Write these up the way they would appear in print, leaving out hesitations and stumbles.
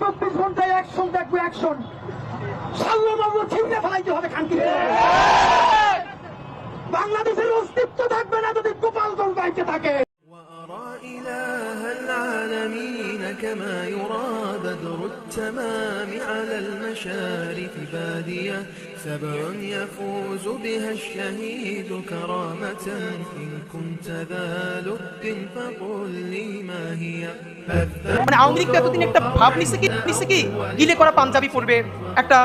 24 ঘন্টায় অ্যাকশন দেখবো, অ্যাকশন। সাল্লাল্লাহু ছিঁড়ে ফেলাইতে হবে খানকির। বাংলাদেশের অস্তিত্ব থাকবে না যদি গোপালগঞ্জ বাইচে থাকে। كما يرى بدر التمام على المشارف بادية سبع يفوز بها الشهيد كرامة إن كنت ذا لب فقل لي ما هي মানে আওয়ামী লীগ এতদিন একটা ভাব নিছে কি গিলে করা পাঞ্জাবি পরবে, একটা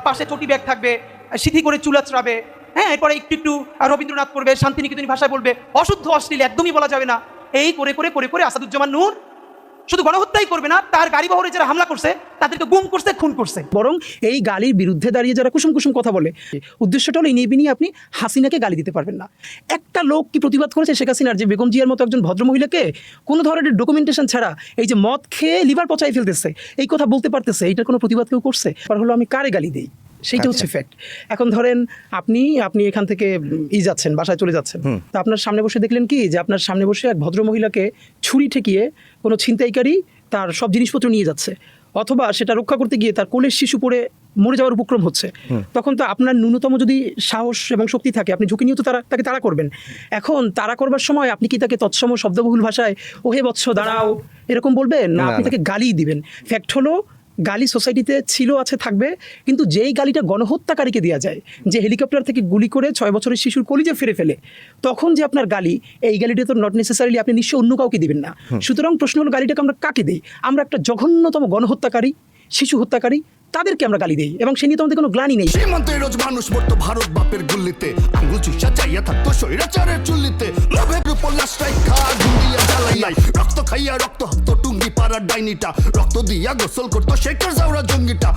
পাশে চটি ব্যাগ থাকবে, সিথি করে চুল আঁচড়াবে, হ্যাঁ, এরপরে একটু রবীন্দ্রনাথ পড়বে, শান্তিনিকেতনী ভাষায় বলবে, অশুদ্ধ অশ্লীল একদমই বলা যাবে না। এই করে করে করে করে আসাদুজ্জামান নূর শুধু গণহত্যাই করবে না, তার গাড়ি বহরে যারা হামলা করছে তাদেরকে গুম করছে, খুন করছে। বরং এই গালির বিরুদ্ধে দাঁড়িয়ে যারা কুসুম কুসুম কথা বলে, উদ্দেশ্যটা হলো এই নিয়ে আপনি হাসিনাকে গালি দিতে পারবেন না। একটা লোক কি প্রতিবাদ করেছে শেখ হাসিনার যে বেগম জিয়ার মতো একজন ভদ্রমহিলাকে কোনো ধরনের ডকুমেন্টেশন ছাড়া এই যে মদ খেয়ে লিভার পচাই ফেলতেছে, এই কথা বলতে পারতেছে, এইটার কোনো প্রতিবাদ কেউ করছে? আর হলো আমি কারে গালি দেই, সেইটা হচ্ছে ফ্যাক্ট। এখন ধরেন আপনি এখান থেকে যাচ্ছেন, বাসায় চলে যাচ্ছেন, তো আপনার সামনে বসে দেখলেন কি যে আপনার সামনে বসে এক ভদ্রমহিলাকে ছুরি ঠেকিয়ে কোনো ছিনতাইকারী তার সব জিনিসপত্র নিয়ে যাচ্ছে, অথবা সেটা রক্ষা করতে গিয়ে তার কোলের শিশু পড়ে মরে যাওয়ার উপক্রম হচ্ছে, তখন তো আপনার ন্যূনতম যদি সাহস এবং শক্তি থাকে আপনি ঝুঁকি নিয়ে তো তাকে তাড়া করবেন। এখন তাড়া করবার সময় আপনি কি তাকে তৎসম শব্দবহুল ভাষায় ওহে বৎস দাঁড়াও এরকম বলবেন না, আপনি তাকে গালি দিবেন। ফ্যাক্ট হলো গালি সোসাইটিতে ছিল, আছে, থাকবে, কিন্তু যেই গালিটা গণহত্যাকারীকে দেওয়া যায়, যে হেলিকপ্টার থেকে গুলি করে 6 বছরের শিশুর কলিজে ফেরে ফেলে, তখন যে আপনার গালি, এই গালিটা তো নট নেসেসারিলি আপনি নিশ্চয় অন্য কাউকে দিবেন না। সুতরাং প্রশ্ন হলো গালিটাকে আমরা কাকে দিই? আমরা একটা জঘন্যতম গণহত্যাকারী, শিশু হত্যাকারী, তাদেরকে আমরা গালি দেই, এবং সে নিয়ে তো আমাদের কোনো গ্লানি নেই। সীমান্তের রোজ মানুষ মরতো ভারত বাপের গুল্লিতে, আঙ্গুল চুষা চাইয়া থাকতো স্বৈরাচারের চুল্লিতে, লোভের উপর লাশটাই খা গুন্ডিয়া জ্বালাইয়াই, রক্ত খাইয়া রক্ত হতো টুঙ্গি পাড়ার ডাইনিটা, রক্ত দিয়া গোসল করতো শেখের জাউরা জঙ্গিটা।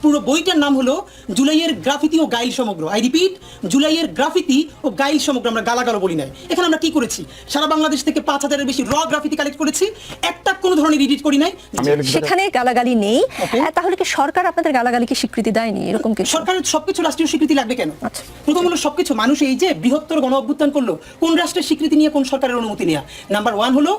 পুরো বইটার নাম হলো জুলাইয়ের গ্রাফিতি ও গাইল সমগ্র। আই রিপিট, জুলাইয়ের গ্রাফিতি ও গাইল সমগ্র। আমরা গালাগালো বলি নাই। এখানে আমরা কি করেছি? সারা বাংলাদেশ থেকে 5000-এর বেশি র গ্রাফিতি কালেক্ট করেছি, একটা কোনো ধরনের এডিট করি নাই। সেখানে গালাগালি নেই, তাহলে কি সরকার আপনাদের গালাগালিকে স্বীকৃতি দেয়নি? এরকম কি সরকারের সবকিছু রাষ্ট্রীয় স্বীকৃতি লাগবে কেন? প্রথম হলো সবকিছু মানুষ এই যে বৃহত্তর গণ অভ্যুত্থান করলো, কোন রাষ্ট্রের স্বীকৃতি নিয়ে, কোন সরকারের অনুমতি নেওয়া? নাম্বার 1 হলো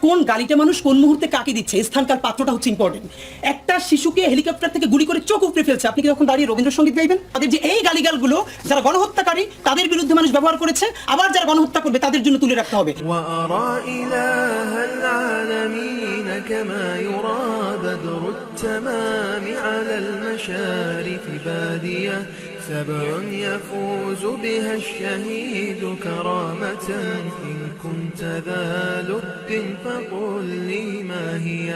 কোন গালিটা মানুষ কোন মুহূর্তে কাকে দিচ্ছে, স্থানকাল পাত্রটা হচ্ছে ইম্পর্টেন্ট। একটা শিশুকে হেলিকপ্টার থেকে গুলি করে চোখ উপড়ে ফেলছে, আপনি কি তখন দাঁড়িয়ে রবীন্দ্রসঙ্গীত গাইবেন? তাদের যে এই গালিগালগুলো যারা গণহত্যাকারী তাদের বিরুদ্ধে মানুষ ব্যবহার করেছে, আবার যারা গণহত্যা করবে তাদের জন্য তুলে রাখতে হবে। وأرى إله العالمين كما يرى بدر التمام على المشارف بادية سبع يفوز بها الشهيد كرامة إن كنت ذا لب فقل لي ما هي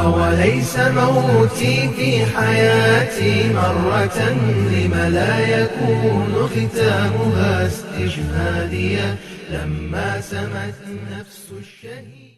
أوليس موتي في حياتي مرة لما لا يكون ختامها استشهادية لما سمت نفس الشهيد